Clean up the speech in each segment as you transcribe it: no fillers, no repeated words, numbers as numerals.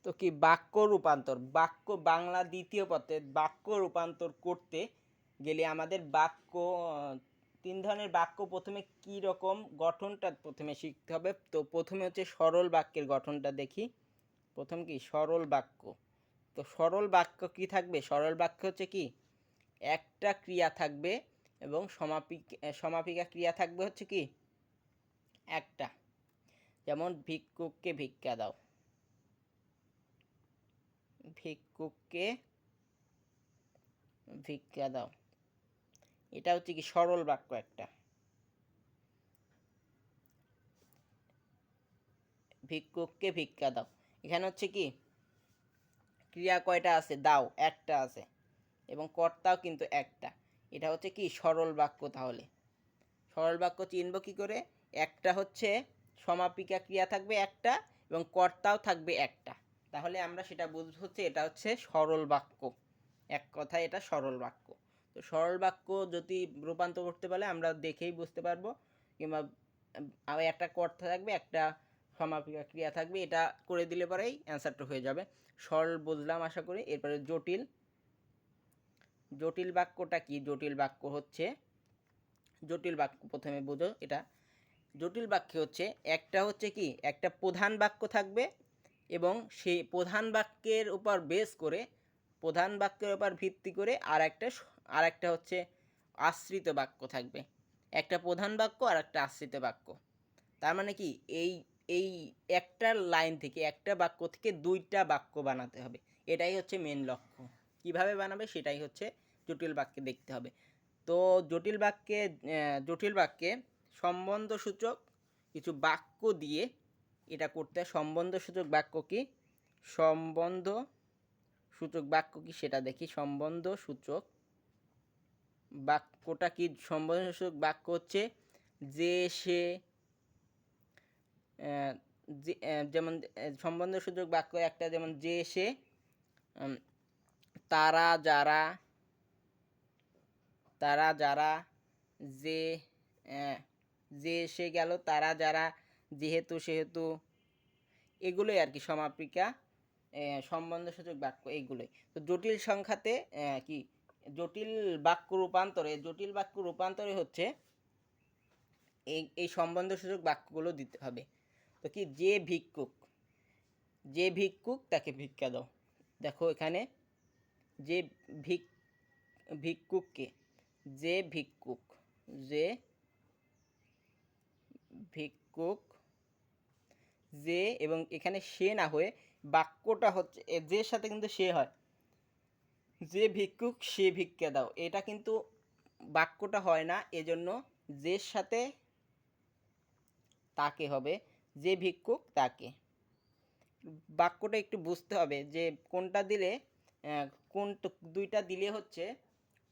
তো কি বাক্য রূপান্তর, বাক্য বাংলা দ্বিতীয় পত্রে বাক্য রূপান্তর করতে গেলে আমাদের বাক্য তিন ধরনের বাক্য প্রথমে কি রকম গঠনটা প্রথমে শিখতে হবে। তো প্রথমে হচ্ছে সরল বাক্যের গঠনটা দেখি। প্রথম কি সরল বাক্য। তো সরল বাক্য কি থাকবে? সরল বাক্য হচ্ছে কি একটা ক্রিয়া থাকবে এবং সমাপিকা ক্রিয়া থাকবে হচ্ছে কি একটা। যেমন ভিক্ষুককে ভিক্ষা দাও, ভিক্ষুককে ভিক্ষা দাও, এটা হচ্ছে কি সরল বাক্য একটা। ভিক্ষুককে ভিক্ষা দাও, এখানে হচ্ছে কি ক্রিয়া কয়টা আছে? দাও, একটা আছে, এবং কর্তাও কিন্তু একটা। এটা হচ্ছে কি সরল বাক্য। তাহলে সরল বাক্য চিনব কি করে? একটা হচ্ছে সমাপিকা ক্রিয়া থাকবে একটা এবং কর্তাও থাকবে একটা, তাহলে আমরা সেটা বুঝবো হচ্ছে এটা হচ্ছে সরল বাক্য। এক কথায় এটা সরল বাক্য। তো সরল বাক্য যদি রূপান্তর করতে পারলে আমরা দেখেই বুঝতে পারবো, কিংবা একটা কর্তা থাকবে একটা সমাপিকা ক্রিয়া থাকবে, এটা করে দিলে পরেই অ্যান্সারটা হয়ে যাবে। সরল বুঝলাম আশা করি। এরপরে জটিল। জটিল বাক্যটা কি? জটিল বাক্য হচ্ছে, জটিল বাক্য প্রথমে বুঝো এটা। জটিল বাক্য হচ্ছে একটা হচ্ছে কি একটা প্রধান বাক্য থাকবে এবং সেই প্রধান বাক্যের উপর বেস করে, প্রধান বাক্যের উপর ভিত্তি করে আর একটা হচ্ছে আশ্রিত বাক্য থাকবে। একটা প্রধান বাক্য আর একটা আশ্রিত বাক্য। তার মানে কি এই এই একটা লাইন থেকে, একটা বাক্য থেকে দুইটা বাক্য বানাতে হবে। এটাই হচ্ছে মেন লক্ষ্য। কিভাবে বানাবে সেটাই হচ্ছে জটিল বাক্যে দেখতে হবে। তো জটিল বাক্যে সম্বন্ধসূচক কিছু বাক্য দিয়ে এটা করতে হয়। সম্বন্ধসূচক বাক্য কি? সম্বন্ধসূচক বাক্য কি সেটা দেখি। সম্বন্ধসূচক বাক্যটা কি? সম্বন্ধসূচক বাক্য হচ্ছে যে সে, যেমন সম্বন্ধসূচক বাক্য একটা, যেমন যে সে, তারা যারা, তারা যারা, যে যে এসে গেল, তারা যারা, যেহেতু সেহেতু, এগুলোই আর কি সমাপিকা সম্বন্ধসূচক বাক্য এইগুলোই। তো জটিল সংখ্যাতে কি জটিল বাক্য রূপান্তরে হচ্ছে এই সম্বন্ধসূচক বাক্যগুলো দিতে হবে। তো কি যে ভিক্ষুক তাকে ভিক্ষা দাও। দেখো এখানে যে ভিক্ষুককে, যে ভিক্ষুক, যে ভিক্ষুক, যে, এবং এখানে সে না হয়ে বাক্যটা হচ্ছে যের সাথে কিন্তু সে হয়। যে ভিক্ষুক সে ভিক্ষা দাও, এটা কিন্তু বাক্যটা হয় না, এজন্য যের সাথে তাকে হবে। যে ভিক্ষুক তাকে। বাক্যটা একটু বুঝতে হবে যে কোনটা দিলে কোন দুইটা দিলে হচ্ছে,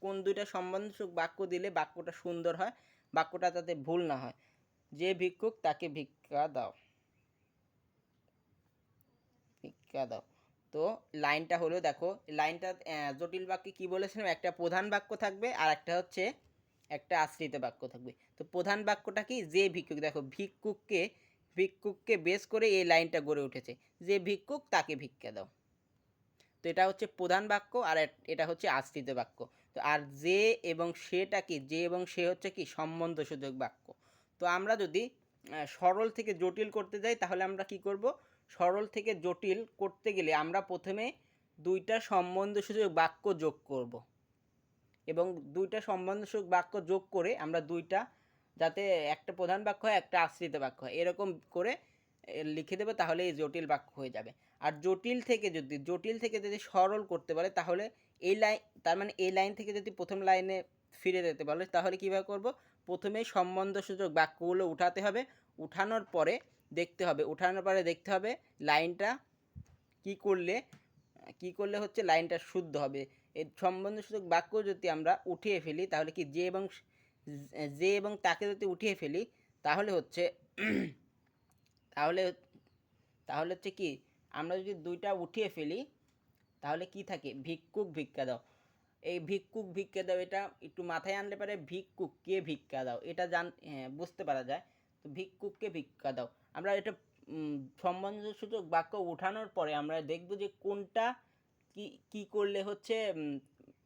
কোন দুইটা সম্বন্ধসূচক বাক্য দিলে বাক্যটা সুন্দর হয়, বাক্যটা যাতে ভুল না হয়। যে ভিক্ষুক তাকে ভিক্ষা দাও, ভিক্ষা দাও। তো লাইনটা হলো, দেখো লাইনটা জটিল বাক্যে কি বলেছিলাম, একটা প্রধান বাক্য থাকবে আর একটা হচ্ছে একটা আশ্রিত বাক্য থাকবে। তো প্রধান বাক্যটা কি? যে ভিক্ষুক। দেখো ভিক্ষুককে বেস করে এই লাইনটা গড়ে উঠেছে, যে ভিক্ষুক তাকে ভিক্ষা দাও। তো এটা হচ্ছে প্রধান বাক্য আর এটা হচ্ছে আশ্রিত বাক্য। তো আর যে এবং সেটা কি? যে এবং সে হচ্ছে কি সম্বন্ধসূচক বাক্য। তো আমরা যদি সরল থেকে জটিল করতে যাই তাহলে আমরা কি করব? সরল থেকে জটিল করতে গেলে আমরা প্রথমে দুইটা সম্বন্ধসূচক বাক্য যোগ করব, এবং দুইটা সম্বন্ধসূচক বাক্য যোগ করে আমরা দুইটা, যাতে একটা প্রধান বাক্য হয় একটা আশ্রিত বাক্য হয়, এরকম করে লিখে দেবো, তাহলে এই জটিল বাক্য হয়ে যাবে। আর জটিল থেকে যদি সরল করতে পারে তাহলে এই লাইন, তার মানে এই লাইন থেকে যদি প্রথম লাইনে ফিরে যেতে বলে তাহলে কীভাবে করব? প্রথমেই সম্বন্ধসূচক বাক্যগুলো উঠাতে হবে, উঠানোর পরে দেখতে হবে লাইনটা কি করলে হচ্ছে লাইনটা শুদ্ধ হবে। এই সম্বন্ধসূচক বাক্য যদি আমরা উঠিয়ে ফেলি তাহলে কি যে এবং তাকে যদি উঠিয়ে ফেলি তাহলে হচ্ছে তাহলে তাহলে হচ্ছে কি, আমরা যদি দুইটা উঠিয়ে ফেলি তাহলে কি থাকে? ভিক্ষুক ভিক্ষা দাও। এই ভিক্ষুক ভিক্ষা দাও এটা একটু মাথায় আনলে পারে ভিক্ষুককে ভিক্ষা দাও, এটা বুঝতে পারা যায়। তো ভিক্ষুককে ভিক্ষা দাও, আমরা এটা সম্বন্ধসূচক বাক্য উঠানোর পরে আমরা দেখব যে কোনটা কি কি করলে হচ্ছে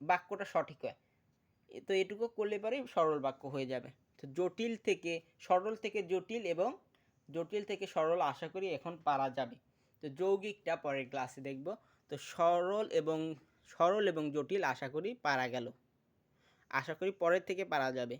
বাক্যটা সঠিক হয়। তো এটুকু করলে পরেই সরল বাক্য হয়ে যাবে। তো জটিল থেকে সরল থেকে জটিল এবং জটিল থেকে সরল আশা করি এখন পারা যাবে। তো যৌগিকটা পরের ক্লাসে দেখব। তো সরল এবং জটিল আশা করি পারা গেল। আশা করি পরের থেকে পারা যাবে।